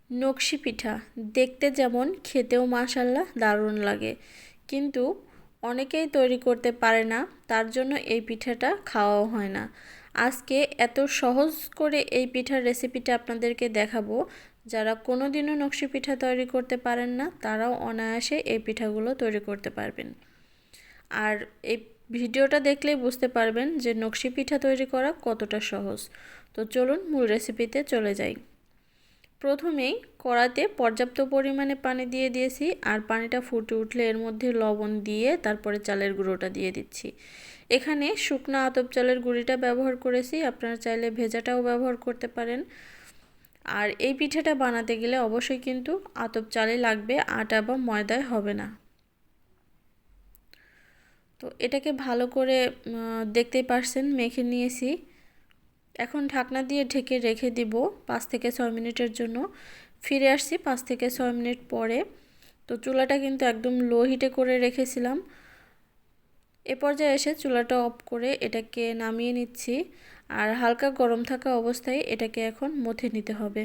নকশি পিঠা দেখতে যেমন খেতেও মাশাআল্লাহ দারুণ লাগে, কিন্তু অনেকেই তৈরি করতে পারে না, তার জন্য এই পিঠাটা খাওয়াও হয় না। আজকে এত সহজ করে এই পিঠার রেসিপিটা আপনাদেরকে দেখাবো। যারা কোনোদিনও নকশি পিঠা তৈরি করতে পারেন না, তারাও অনায়াসে এই পিঠাগুলো তৈরি করতে পারবেন। আর এই ভিডিওটা দেখলেই বুঝতে পারবেন যে নকশি পিঠা তৈরি করা কতটা সহজ। তো চলুন মূল রেসিপিতে চলে যাই। প্রথমেই কড়াতে পর্যাপ্ত পরিমাণে পানি দিয়ে দিয়েছি, আর পানিটা ফুটে উঠলে এর মধ্যে লবণ দিয়ে তারপরে চালের গুঁড়োটা দিয়ে দিচ্ছি। এখানে শুকনো আতপ চালের গুঁড়িটা ব্যবহার করেছি, আপনারা চাইলে ভেজাটাও ব্যবহার করতে পারেন। আর এই পিঠাটা বানাতে গেলে অবশ্যই কিন্তু আতপ চালই লাগবে, আটা বা ময়দায় হবে না। তো এটাকে ভালো করে দেখতেই পারছেন মেখে নিয়েছি। এখন ঢাকনা দিয়ে ঢেকে রেখে দিব 5 থেকে 6 মিনিটের জন্য। ফিরে আসছি 5 থেকে 6 মিনিট পরে। তো চুলাটা কিন্তু একদম লো হিটে করে রেখেছিলাম। এ পর্যায়ে এসে চুলাটা অফ করে এটাকে নামিয়ে নিচ্ছি, আর হালকা গরম থাকা অবস্থায় এটাকে এখন মথে নিতে হবে।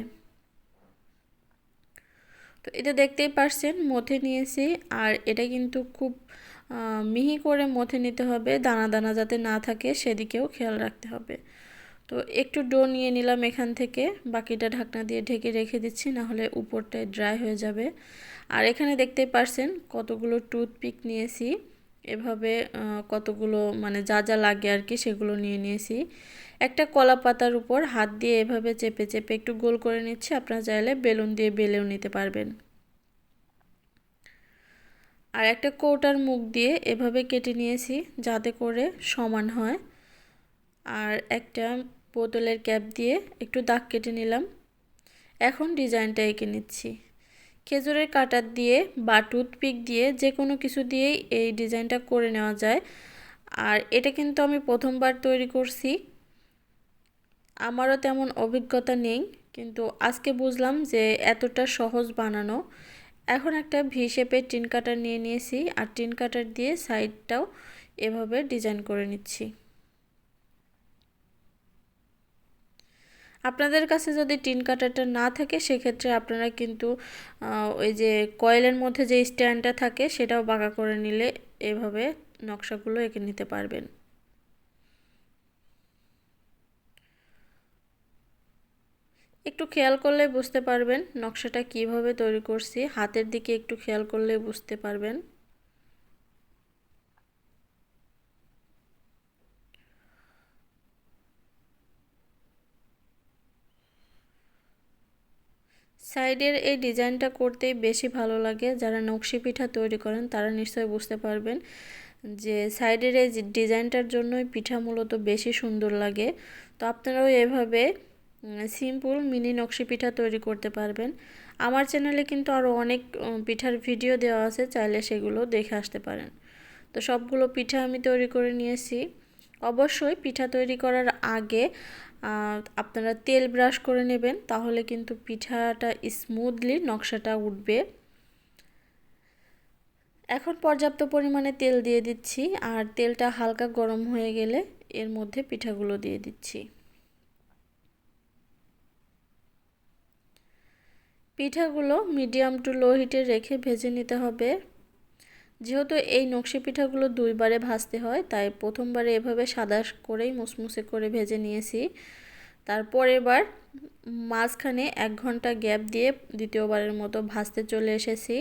তো এটা দেখতেই পারছেন মথে নিয়েছি, আর এটা কিন্তু খুব মিহি করে মথে নিতে হবে, দানা দানা যাতে না থাকে সেদিকেও খেয়াল রাখতে হবে। তো একটু ডো নিয়ে নিলাম এখান থেকে, বাকিটা ঢাকনা দিয়ে ঢেকে রেখে দিচ্ছি, না হলে উপরটায় ড্রাই হয়ে যাবে। আর এখানে দেখতেই পারছেন কতগুলো টুথপিক নিয়েছি, এভাবে কতগুলো মানে যা যা লাগে আর কি সেগুলো নিয়ে নিয়েছি। একটা কলা পাতার উপর হাত দিয়ে এভাবে চেপে চেপে একটু গোল করে নিচ্ছি, আপনারা চাইলে বেলুন দিয়ে বেলেও নিতে পারবেন। আর একটা কৌটার মুখ দিয়ে এভাবে কেটে নিয়েছি যাতে করে সমান হয়। আর একটা বোতলের ক্যাপ দিয়ে একটু দাগ কেটে নিলাম। এখন ডিজাইনটা এঁকে নিচ্ছি। খেজুরের কাঁটা দিয়ে বা টুথপিক দিয়ে যে কোনো কিছু দিয়েই এই ডিজাইনটা করে নেওয়া যায়। আর এটা কিন্তু আমি প্রথমবার তৈরি করছি, আমারও তেমন অভিজ্ঞতা নেই, কিন্তু আজকে বুঝলাম যে এতটা সহজ বানানো। এখন একটা ভি শেপের টিন কাটার নিয়ে নিয়েছি, আর টিন কাটার দিয়ে সাইডটাও এভাবে ডিজাইন করে নিচ্ছি। আপনাদের কাছে যদি টিন কাটারটা না থাকে সেক্ষেত্রে আপনারা কিন্তু ওই যে কয়েলের মধ্যে যে স্ট্যান্ডটা থাকে সেটাও বাঁকা করে নিলে এভাবে নকশাগুলো এঁকে নিতে পারবেন। একটু খেয়াল করলে বুঝতে পারবেন নকশাটা কিভাবে তৈরি করছি, হাতের দিকে একটু খেয়াল করলে বুঝতে পারবেন। সাইডের এই ডিজাইনটা করতেই বেশি ভালো লাগে। যারা নকশি পিঠা তৈরি করেন তারা নিশ্চয়ই বুঝতে পারবেন যে সাইডের এই ডিজাইনটার জন্যই পিঠা মূলত বেশি সুন্দর লাগে। তো আপনারাও এভাবে সিম্পল মিনি নকশি পিঠা তৈরি করতে পারবেন। আমার চ্যানেলে কিন্তু আরও অনেক পিঠার ভিডিও দেওয়া আছে, চাইলে সেগুলো দেখে আসতে পারেন। তো সবগুলো পিঠা আমি তৈরি করে নিয়েছি। অবশ্যই পিঠা তৈরি করার আগে আপনারা তেল ব্রাশ করে নেবেন, তাহলে কিন্তু পিঠাটা স্মুথলি নকশাটা উঠবে। এখন পর্যাপ্ত পরিমাণে তেল দিয়ে দিচ্ছি, আর তেলটা হালকা গরম হয়ে গেলে এর মধ্যে পিঠাগুলো দিয়ে দিচ্ছি। পিঠাগুলো মিডিয়াম টু লো হিটে রেখে ভেজে নিতে হবে। যেহেতু এই নকশি পিঠাগুলো দুইবারে ভাজতে হয়, তাই প্রথমবারে এভাবে সাদা করেই মুসমুসে করে ভেজে নিয়েছি। তারপর এবার মাঝখানে 1 ঘন্টা গ্যাপ দিয়ে দ্বিতীয়বারের মতো ভাজতে চলে এসেছি।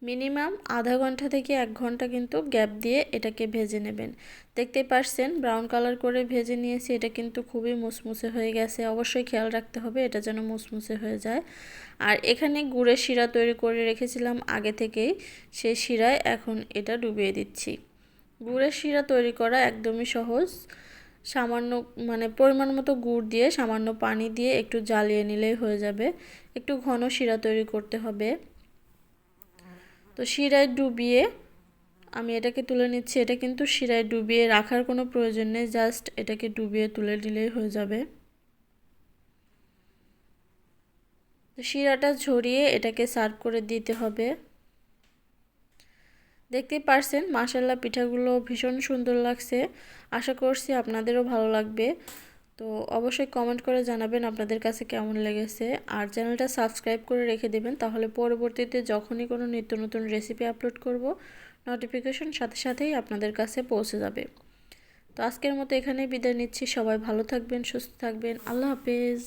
মিনিমাম আধা ঘন্টা থেকে 1 ঘন্টা কিন্তু গ্যাপ দিয়ে এটাকে ভেজে নেবেন। দেখতেই পারছেন ব্রাউন কালার করে ভেজে নিয়েছি, এটা কিন্তু খুবই মুসমুসে হয়ে গেছে। অবশ্যই খেয়াল রাখতে হবে এটা যেন মুসমুসে হয়ে যায়। আর এখানে গুড়ের শিরা তৈরি করে রেখেছিলাম আগে থেকেই, সেই শিরায় এখন এটা ডুবিয়ে দিচ্ছি। গুড়ের শিরা তৈরি করা একদমই সহজ। সামান্য মানে পরিমাণ মতো গুড় দিয়ে সামান্য পানি দিয়ে একটু জ্বালিয়ে নিলেই হয়ে যাবে। একটু ঘন শিরা তৈরি করতে হবে। তো শিরায় ডুবিয়ে আমি এটাকে তুলে নিচ্ছি। এটা কিন্তু শিরায় ডুবিয়ে রাখার কোনো প্রয়োজন নেই, জাস্ট এটাকে ডুবিয়ে তুলে নিলেই হয়ে যাবে। তো শিরাটা ঝরিয়ে এটাকে সার্ভ করে দিতে হবে। দেখতেই পারছেন মাশাআল্লাহ পিঠাগুলো ভীষণ সুন্দর লাগছে। আশা করছি আপনাদেরও ভালো লাগবে। তো তো অবশ্যই কমেন্ট করে জানাবেন আপনাদের কাছে কেমন লেগেছে, আর চ্যানেলটা সাবস্ক্রাইব করে রেখে দেবেন, তাহলে পরবর্তীতে যখনই কোনো নিত্য নতুন রেসিপি আপলোড করব নোটিফিকেশন সাথে সাথেই আপনাদের কাছে পৌঁছে যাবে। তো আজকের মতো এখানেই বিদায় নিচ্ছি। সবাই ভালো থাকবেন, সুস্থ থাকবেন। আল্লাহ হাফেজ।